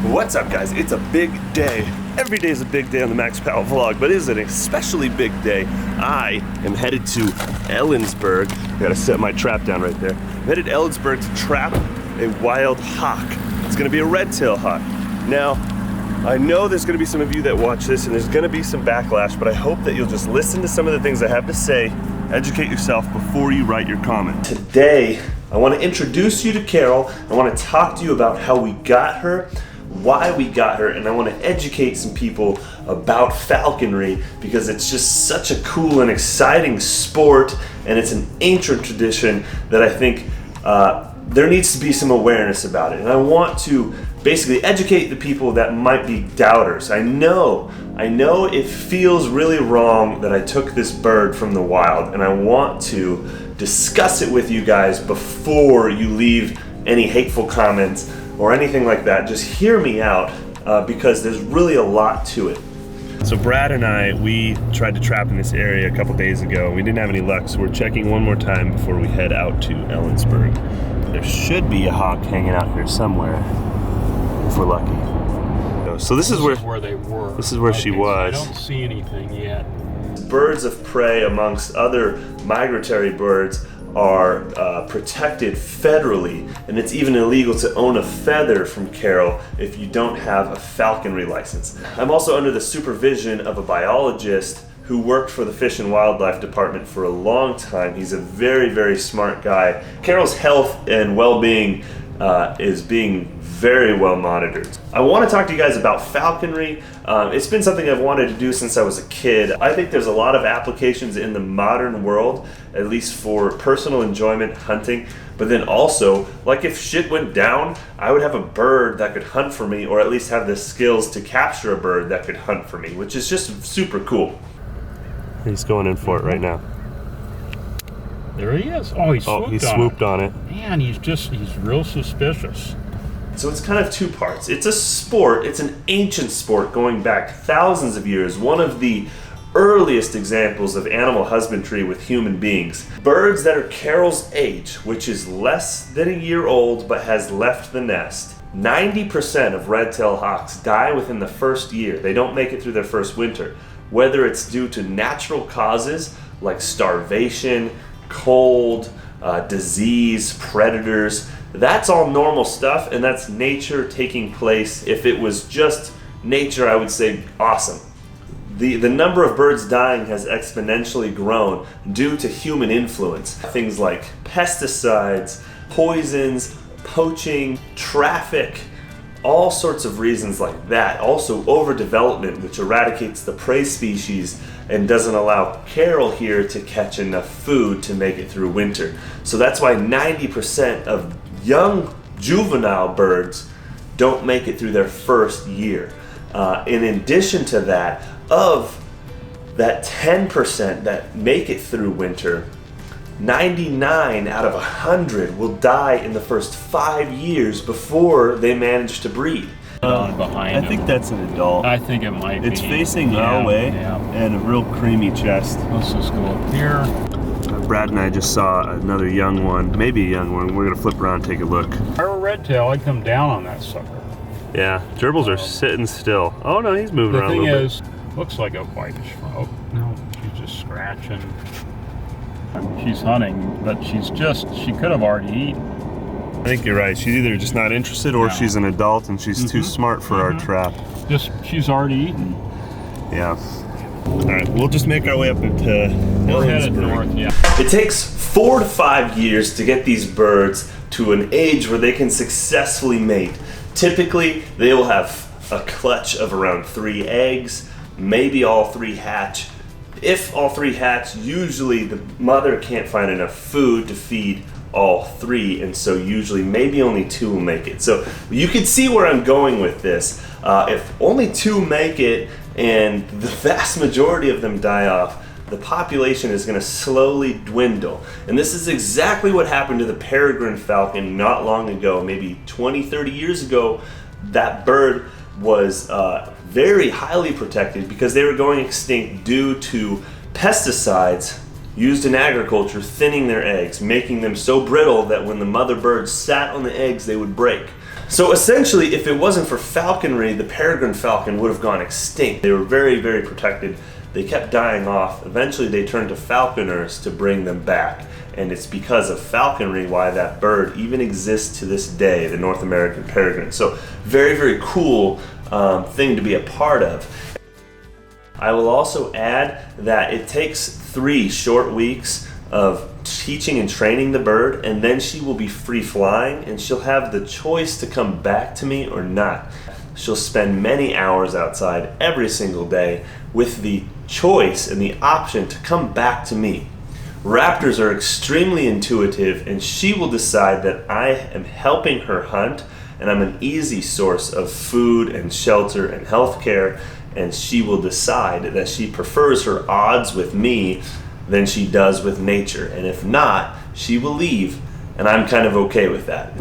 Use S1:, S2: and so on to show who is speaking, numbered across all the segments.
S1: What's up, guys? It's a big day. Every day is a big day on the Max Powell vlog, but it is an especially big day. I am headed to Ellensburg. I gotta set my trap down right there. I'm headed to Ellensburg to trap a wild hawk. It's gonna be a red-tailed hawk. Now, I know there's gonna be some of you that watch this and there's gonna be some backlash, but I hope that you'll just listen to some of the things I have to say, educate yourself before you write your comment. Today, I wanna introduce you to Carol. I wanna talk to you about how we got her, why we got her, and I want to educate some people about falconry because it's just such a cool and exciting sport, and it's an ancient tradition that I think there needs to be some awareness about it. And I want to basically educate the people that might be doubters. I know it feels really wrong that I took this bird from the wild, and I want to discuss it with you guys before you leave any hateful comments or anything like that. Just hear me out because there's really a lot to it. So Brad and I, we tried to trap in this area a couple days ago. We didn't have any luck, so we're checking one more time before we head out to Ellensburg. There should be a hawk hanging out here somewhere, if we're lucky. So this is where they were. This is where she was.
S2: I don't see anything yet.
S1: Birds of prey, amongst other migratory birds, are protected federally, and it's even illegal to own a feather from Carol if you don't have a falconry license. I'm also under the supervision of a biologist who worked for the Fish and Wildlife Department for a long time. He's a very, very smart guy. Carol's health and well-being is being very well monitored. I want to talk to you guys about falconry. It's been something I've wanted to do since I was a kid. I think there's a lot of applications in the modern world, at least for personal enjoyment, hunting, but then also, like if shit went down, I would have a bird that could hunt for me, or at least have the skills to capture a bird that could hunt for me, which is just super cool. He's going in for it right now.
S2: There he is. Oh, he swooped
S1: on it.
S2: Man, he's real suspicious.
S1: So it's kind of two parts. It's a sport, it's an ancient sport going back thousands of years, one of the earliest examples of animal husbandry with human beings. Birds that are Carol's age, which is less than a year old but has left the nest. 90% of red-tailed hawks die within the first year. They don't make it through their first winter. Whether it's due to natural causes like starvation, cold, disease, predators, that's all normal stuff, and that's nature taking place. If it was just nature, I would say awesome. The number of birds dying has exponentially grown due to human influence. Things like pesticides, poisons, poaching, traffic, all sorts of reasons like that. Also overdevelopment, which eradicates the prey species and doesn't allow Carol here to catch enough food to make it through winter. So that's why 90% of young juvenile birds don't make it through their first year. In addition to that, of that 10% that make it through winter, 99 out of 100 will die in the first 5 years before they manage to breed.
S2: Behind
S1: I think that's an adult.
S2: I think it might be.
S1: It's facing our way, and a real creamy chest.
S2: Let's just go up here.
S1: Brad and I just saw another young one, maybe a young one. We're gonna flip around and take a look.
S2: If I were red tail, I'd come down on that sucker.
S1: Yeah, gerbils are sitting still. Oh no, he's moving around a little bit.
S2: The thing is, looks like a whitish. Oh no, she's just scratching. She's hunting, but she could have already eaten.
S1: I think you're right. She's either just not interested, or she's an adult and she's too smart for our trap.
S2: She's already eaten.
S1: Yeah. All right, we'll just make our way up into
S2: We're headed north, yeah.
S1: It takes 4 to 5 years to get these birds to an age where they can successfully mate. Typically, they will have a clutch of around 3 eggs, maybe all 3 hatch. If all 3 hatch, usually the mother can't find enough food to feed all 3, and so usually maybe only 2 will make it. So you can see where I'm going with this. If only 2 make it and the vast majority of them die off, the population is going to slowly dwindle. And this is exactly what happened to the peregrine falcon not long ago, maybe 20-30 years ago. That bird was very highly protected because they were going extinct due to pesticides used in agriculture thinning their eggs, making them so brittle that when the mother birds sat on the eggs, they would break. So essentially, if it wasn't for falconry, the peregrine falcon would have gone extinct. They were very, very protected. They kept dying off. Eventually they turned to falconers to bring them back. And it's because of falconry why that bird even exists to this day, the North American peregrine. So very, very cool thing to be a part of. I will also add that it takes 3 short weeks of teaching and training the bird, and then she will be free flying, and she'll have the choice to come back to me or not. She'll spend many hours outside every single day with the choice and the option to come back to me. Raptors are extremely intuitive, and she will decide that I am helping her hunt and I'm an easy source of food and shelter and health care, and she will decide that she prefers her odds with me than she does with nature. And if not, she will leave, and I'm kind of okay with that.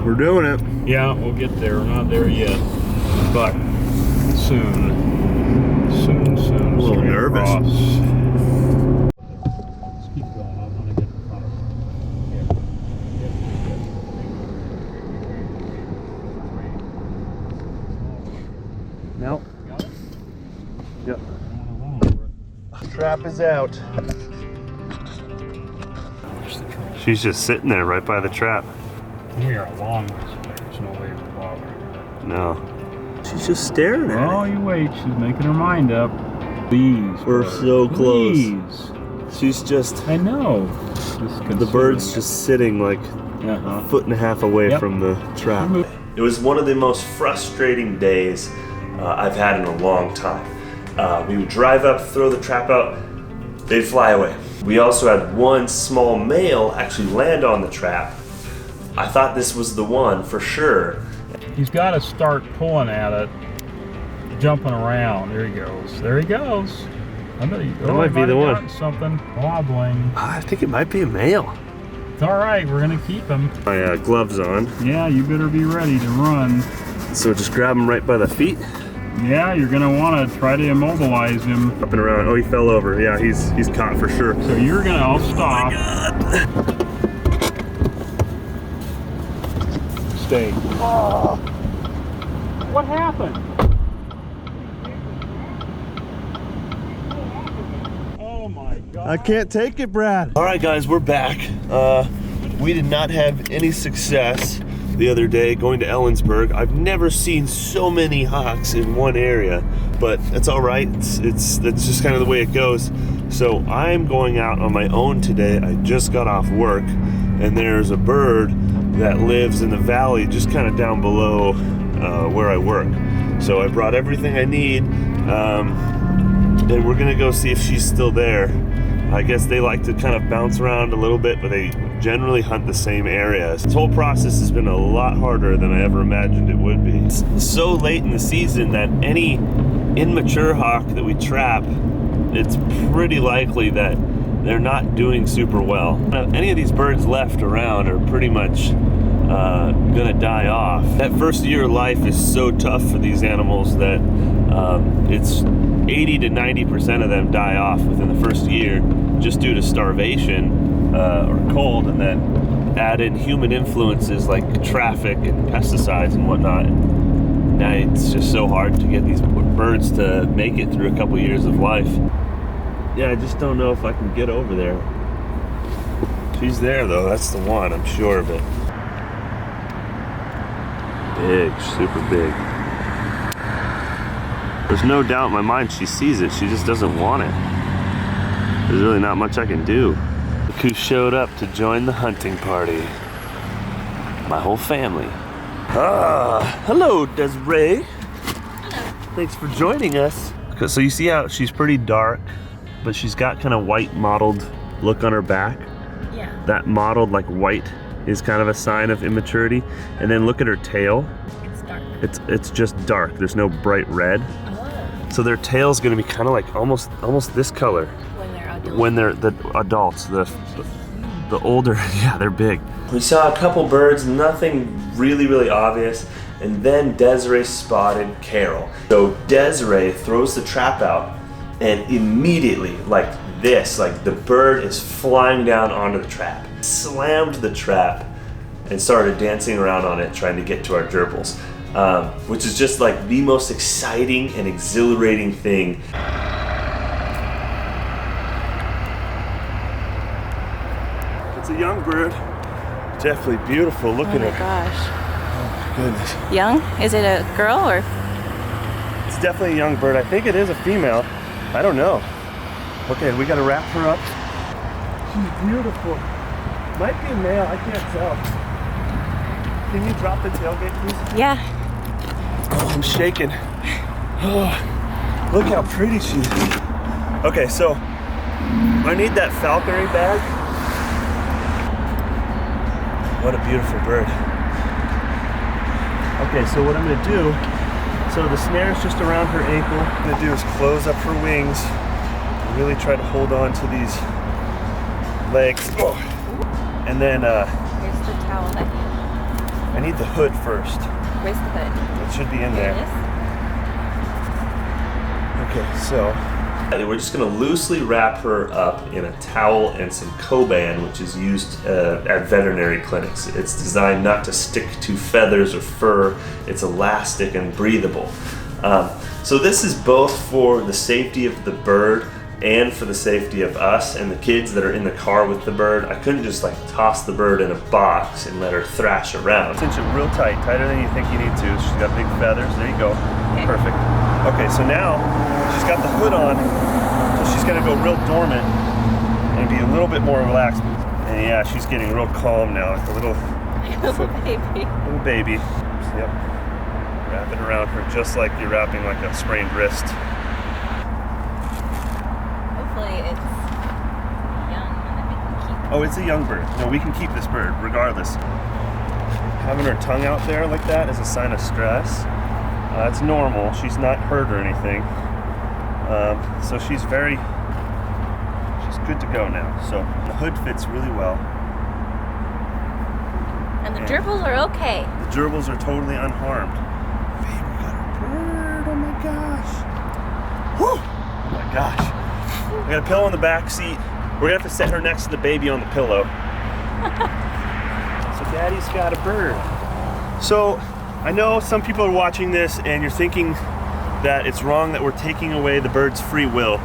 S2: We're doing it. Yeah, we'll get there. We're not there yet, but soon. Soon.
S1: A little nervous.
S2: Keep going. I want to get in front of her.
S1: No. Yep. Trap is out. She's just sitting there right by the trap.
S2: We are a long ways away. There's no way we're bothering her.
S1: No. She's just staring at
S2: Oh, you wait. She's making her mind up. Please.
S1: We're so close.
S2: Please.
S1: She's just...
S2: I know.
S1: The bird's just sitting like a foot and a half away from the trap. It was one of the most frustrating days I've had in a long time. We would drive up, throw the trap out, they'd fly away. We also had one small male actually land on the trap. I thought this was the one for sure.
S2: He's got to start pulling at it, jumping around. There he goes. There he goes. I bet
S1: that might be the one.
S2: Something wobbling.
S1: I think it might be a male.
S2: It's all right. We're gonna keep him.
S1: My gloves on.
S2: Yeah, you better be ready to run.
S1: So just grab him right by the feet.
S2: Yeah, you're gonna want to try to immobilize him.
S1: Up and around. Oh, he fell over. Yeah, he's caught for sure.
S2: So you're gonna. I'll stop.
S1: Oh my God.
S2: Stay. Oh. What happened? Oh my God.
S1: I can't take it, Brad. All right, guys, we're back. We did not have any success the other day going to Ellensburg. I've never seen so many hawks in one area, but it's all right. That's just kind of the way it goes. So I'm going out on my own today. I just got off work, and there's a bird that lives in the valley just kind of down below where I work. So I brought everything I need, and we're gonna go see if she's still there. I guess they like to kind of bounce around a little bit, but they generally hunt the same areas. This whole process has been a lot harder than I ever imagined it would be. It's so late in the season that any immature hawk that we trap, it's pretty likely that they're not doing super well. Any of these birds left around are pretty much gonna die off. That first year of life is so tough for these animals that it's 80 to 90% of them die off within the first year just due to starvation or cold, and then add in human influences like traffic and pesticides and whatnot. Now it's just so hard to get these birds to make it through a couple years of life. Yeah, I just don't know if I can get over there. She's there though, that's the one, I'm sure of it. Big, super big. There's no doubt in my mind she sees it, she just doesn't want it. There's really not much I can do. Look who showed up to join the hunting party. My whole family. Hello Desiree.
S3: Hello.
S1: Thanks for joining us. So you see how she's pretty dark, but she's got kind of white mottled look on her back.
S3: Yeah.
S1: That mottled like white is kind of a sign of immaturity. And then look at her tail.
S3: It's dark.
S1: It's just dark. There's no bright red.
S3: Oh.
S1: So their tail's gonna be kind of like almost this color.
S3: When they're adults.
S1: When they're the adults, the older, yeah, they're big. We saw a couple birds, nothing really obvious, and then Desiree spotted Carol. So Desiree throws the trap out, and immediately, like this, like the bird is flying down onto the trap. Slammed the trap, and started dancing around on it trying to get to our gerbils, which is just like the most exciting and exhilarating thing. It's a young bird. Definitely beautiful. Look at her.
S3: Oh my gosh.
S1: Oh my goodness.
S3: Young? Is it a girl or?
S1: It's definitely a young bird. I think it is a female. I don't know. Okay, we gotta wrap her up. She's beautiful. Might be a male, I can't tell. Can you drop the tailgate, please?
S3: Yeah.
S1: Oh, I'm shaking. Oh, look how pretty she is. Okay, so I need that falconry bag. What a beautiful bird. Okay, so what I'm gonna do, so the snare is just around her ankle. What I'm gonna do is close up her wings and really try to hold on to these legs. Oh. And then
S3: Here's the towel that you.
S1: I need the hood first.
S3: Where's the hood?
S1: It should be in there.
S3: There it is.
S1: Okay, so we're just gonna loosely wrap her up in a towel and some Coban, which is used at veterinary clinics. It's designed not to stick to feathers or fur. It's elastic and breathable. So this is both for the safety of the bird and for the safety of us and the kids that are in the car with the bird. I couldn't just like toss the bird in a box and let her thrash around. Cinch it real tight, tighter than you think you need to. She's got big feathers, there you go.
S3: Okay.
S1: Perfect. Okay, so now she's got the hood on, so she's gonna go real dormant and be a little bit more relaxed. And yeah, she's getting real calm now, like a little
S3: Baby.
S1: little baby. Yep. Wrap it around her just like you're wrapping like a sprained wrist.
S3: Hopefully it's young and then we can keep it.
S1: Oh, it's a young bird. No, we can keep this bird regardless. Having her tongue out there like that is a sign of stress. It's normal. She's not hurt or anything. So she's good to go now. So the hood fits really well.
S3: And the gerbils are okay.
S1: The gerbils are totally unharmed. Babe, we got a bird. Oh my gosh. Whew. Oh my gosh. We got a pillow in the back seat. We're gonna have to set her next to the baby on the pillow. So Daddy's got a bird. So I know some people are watching this and you're thinking that it's wrong that we're taking away the bird's free will.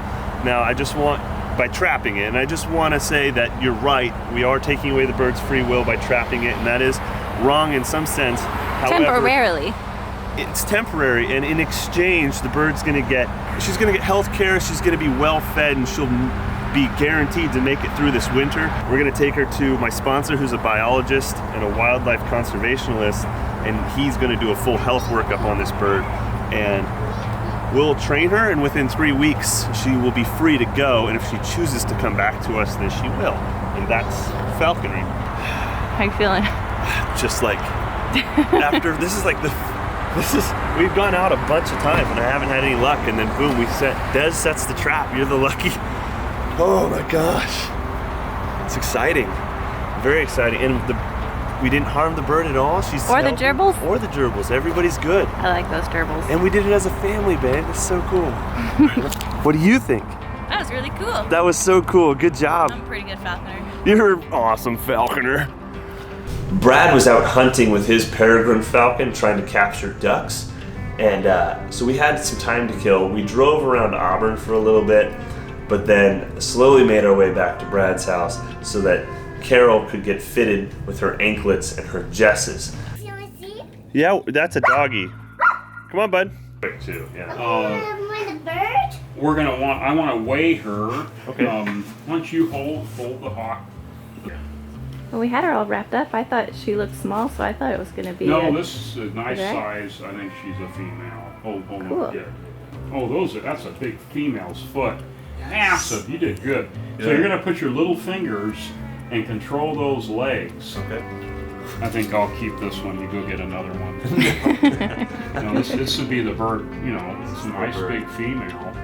S1: Now I just want, by trapping it, and I just want to say that you're right. We are taking away the bird's free will by trapping it, and that is wrong in some sense. However,
S3: Temporarily.
S1: it's temporary, and in exchange the bird's gonna get health care, she's gonna be well fed, and she'll be guaranteed to make it through this winter. We're gonna take her to my sponsor, who's a biologist and a wildlife conservationist, and he's gonna do a full health workup on this bird, and we'll train her, and within 3 weeks she will be free to go, and if she chooses to come back to us, then she will. And that's falconry.
S3: How you feeling?
S1: Just like we've gone out a bunch of times and I haven't had any luck, and then boom, Des sets the trap. You're the lucky. Oh my gosh, it's exciting, very exciting. And we didn't harm the bird at all. She's
S3: Or the
S1: healthy.
S3: gerbils?
S1: Or the gerbils. Everybody's good.
S3: I like those gerbils.
S1: And we did it as a family, babe. It's so cool. What do you think?
S3: That was really cool.
S1: That was so cool. Good job.
S3: I'm a pretty good falconer.
S1: You're an awesome falconer. Brad was out hunting with his peregrine falcon trying to capture ducks. And so we had some time to kill. We drove around Auburn for a little bit, but then slowly made our way back to Brad's house so that Carol could get fitted with her anklets and her jesses.
S4: You want to see?
S1: Yeah, that's a doggy. Come on, bud. Quick too, yeah.
S4: Want the bird?
S2: I want to weigh her.
S1: Okay.
S2: Once you hold the hawk.
S3: Well, we had her all wrapped up. I thought she looked small, so I thought it was going to be.
S2: No, this is a nice
S3: Okay.
S2: size. I think she's a female. Hold
S3: Cool.
S2: on. Yeah. Oh, that's a big female's foot. Massive. You did good. So
S1: Yeah.
S2: you're gonna put your little fingers and control those legs.
S1: Okay.
S2: I think I'll keep this one. You go get another one. This would be the bird. It's a nice big female.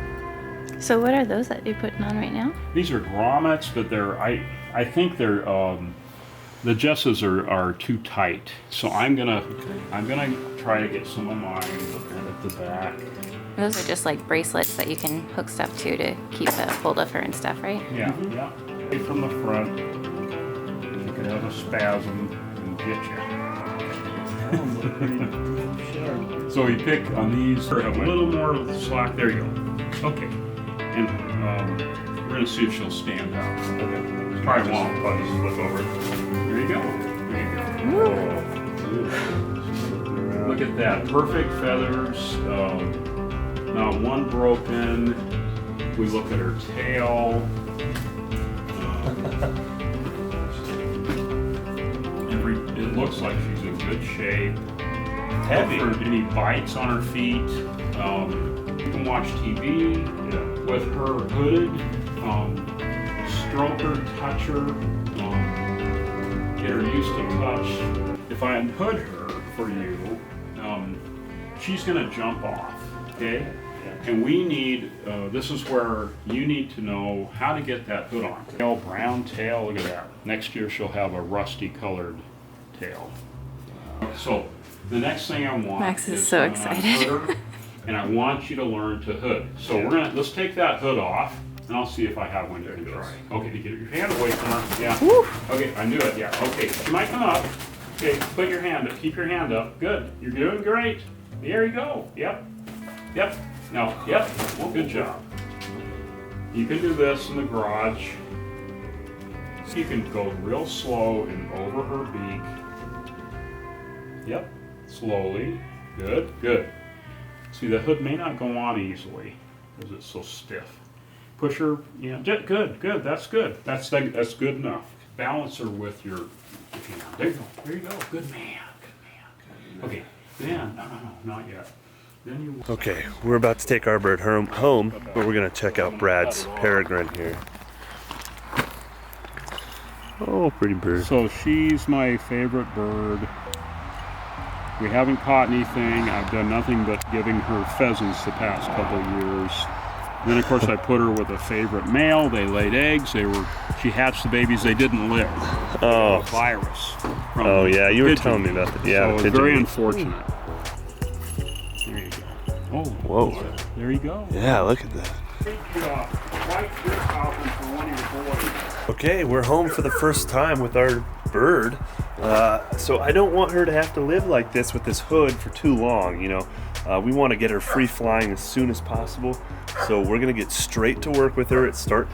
S3: So what are those that you're putting on right now?
S2: These are grommets, but I think they're the jesses are too tight. So I'm gonna try to get some of mine at the back.
S3: Those are just like bracelets that you can hook stuff to keep a hold of her and stuff, right?
S2: Yeah, yeah. Right from the front, you could have a spasm and get you. So you pick on these, a little more slack. There you go. Okay. And we're going to see if she'll stand up. Okay. Probably won't.
S1: I'll just flip over.
S2: There you go. There you go. Look at that. Perfect feathers. Not one broken. We look at her tail. It looks like she's in good shape.
S1: Heavy.
S2: Any bites on her feet. You can watch TV with her hooded. Stroke her, touch her. Get her used to touch. If I unhood her for you, she's going to jump off. Okay? And we need, this is where you need to know how to get that hood on. Tail, brown tail, look at that. Next year she'll have a rusty colored tail. So the next thing I want
S3: Max is so excited.
S2: Her, and I want you to learn to hood. So let's take that hood off and I'll see if I have one you can try. Okay, to get your hand away from her. Yeah. Woo. Okay, I knew it, yeah. Okay, she might come up. Okay, put your hand up, keep your hand up. Good, you're doing great. There you go, yep. Yep. Now, yep, well, good job. You can do this in the garage. You can go real slow and over her beak. Yep, slowly. Good, good. See, the hood may not go on easily because it's so stiff. Push her, good, good, that's good. That's good enough. Balance her with your hand. There you go, there you go. Good man, good man. Okay, then, no, not yet.
S1: Okay, we're about to take our bird home, but we're gonna check out Brad's peregrine here. Oh, pretty bird.
S2: So she's my favorite bird. We haven't caught anything. I've done nothing but giving her pheasants the past couple of years. Then of course I put her with a favorite male. They laid eggs. She hatched the babies. They didn't live.
S1: Oh,
S2: a virus.
S1: Oh yeah, you were telling me about that. Yeah,
S2: so it's very unfortunate. There you go. Oh,
S1: whoa.
S2: There you go.
S1: Yeah, look at that. Okay, we're home for the first time with our bird. So I don't want her to have to live like this with this hood for too long, we want to get her free flying as soon as possible. So we're gonna get straight to work with her and start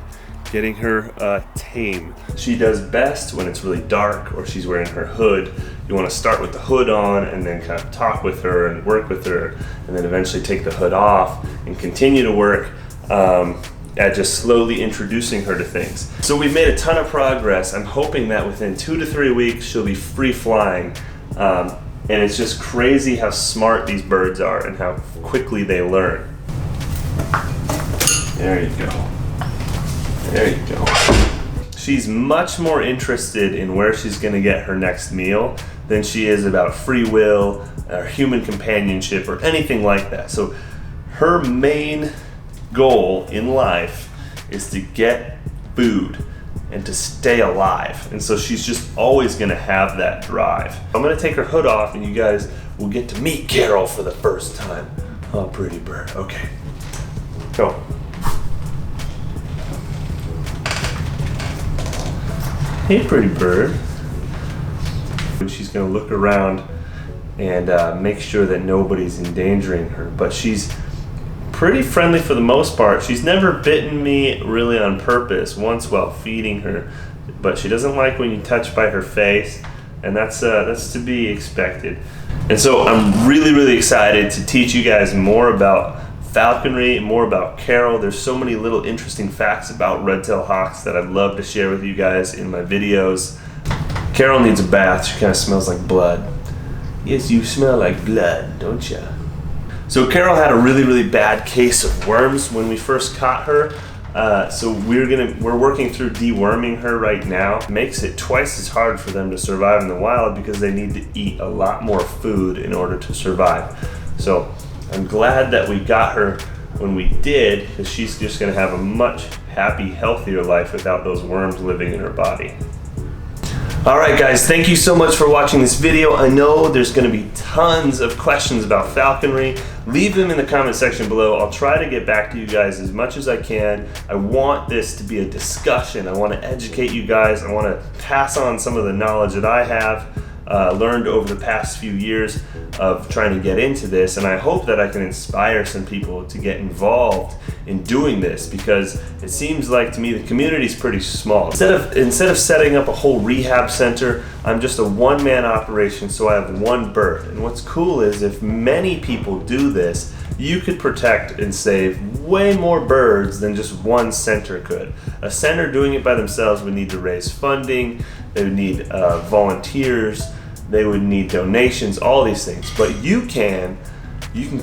S1: getting her tame. She does best when it's really dark or she's wearing her hood. You want to start with the hood on and then kind of talk with her and work with her, and then eventually take the hood off and continue to work at just slowly introducing her to things. So we've made a ton of progress. I'm hoping that within 2 to 3 weeks she'll be free flying. And it's just crazy how smart these birds are and how quickly they learn. There you go. There you go. She's much more interested in where she's going to get her next meal than she is about free will or human companionship or anything like that. So her main goal in life is to get food and to stay alive. And so she's just always going to have that drive. I'm going to take her hood off and you guys will get to meet Carol for the first time. Oh, pretty bird. Okay. Go. Hey, pretty bird. She's gonna look around and make sure that nobody's endangering her, but she's pretty friendly for the most part. She's never bitten me really on purpose, once while feeding her, but she doesn't like when you touch by her face, and that's to be expected. And so I'm really excited to teach you guys more about falconry, more about Carol. There's so many little interesting facts about red-tailed hawks that I'd love to share with you guys in my videos. Carol needs a bath. She kind of smells like blood. Yes, you smell like blood, don't you? So Carol had a really bad case of worms when we first caught her. So we're working through deworming her right now. It makes it twice as hard for them to survive in the wild because they need to eat a lot more food in order to survive. So I'm glad that we got her when we did, because she's just going to have a much healthier life without those worms living in her body. Alright guys, thank you so much for watching this video. I know there's going to be tons of questions about falconry. Leave them in the comment section below. I'll try to get back to you guys as much as I can. I want this to be a discussion. I want to educate you guys. I want to pass on some of the knowledge that I have. learned over the past few years of trying to get into this, and I hope that I can inspire some people to get involved in doing this, because it seems like to me the community is pretty small. Instead of setting up a whole rehab center, I'm just a one-man operation, so I have one bird. And what's cool is if many people do this, you could protect and save way more birds than just one center could. A center doing it by themselves would need to raise funding, they would need volunteers, they would need donations, all these things. But you can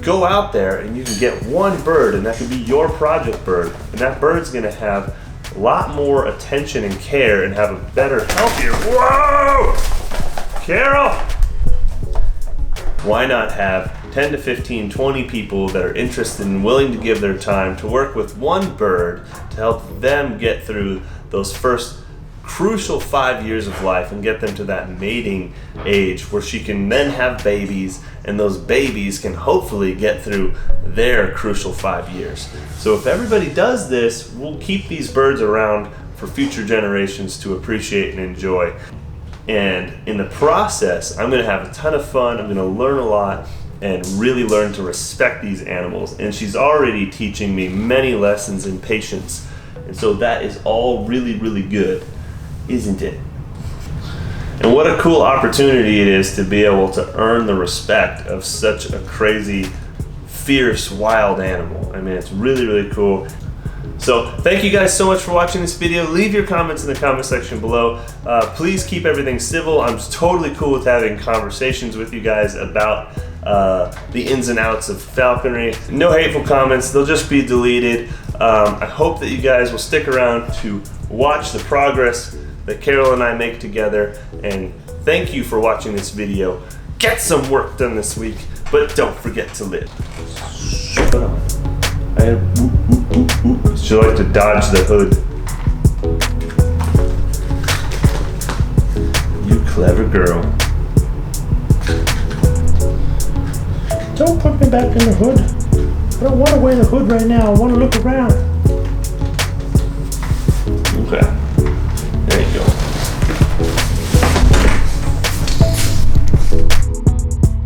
S1: go out there and you can get one bird, and that could be your project bird, and that bird's gonna have a lot more attention and care and have a better, healthier, whoa! Carol! Why not have 10 to 15, 20 people that are interested and willing to give their time to work with one bird to help them get through those first crucial 5 years of life and get them to that mating age where she can then have babies, and those babies can hopefully get through their crucial 5 years. So if everybody does this, we'll keep these birds around for future generations to appreciate and enjoy. And in the process, I'm gonna have a ton of fun, I'm gonna learn a lot, and really learn to respect these animals. And she's already teaching me many lessons in patience. And so that is all really, really good, isn't it? And what a cool opportunity it is to be able to earn the respect of such a crazy, fierce, wild animal. I mean, it's really, really cool. So thank you guys so much for watching this video. Leave your comments in the comment section below. Please keep everything civil. I'm totally cool with having conversations with you guys about the ins and outs of falconry. No hateful comments, they'll just be deleted. I hope that you guys will stick around to watch the progress that Carol and I make together, and thank you for watching this video. Get some work done this week, but don't forget to live. Shut up. She likes to dodge the hood. You clever girl.
S5: Don't put me back in the hood. I don't want to wear the hood right now. I want to look around.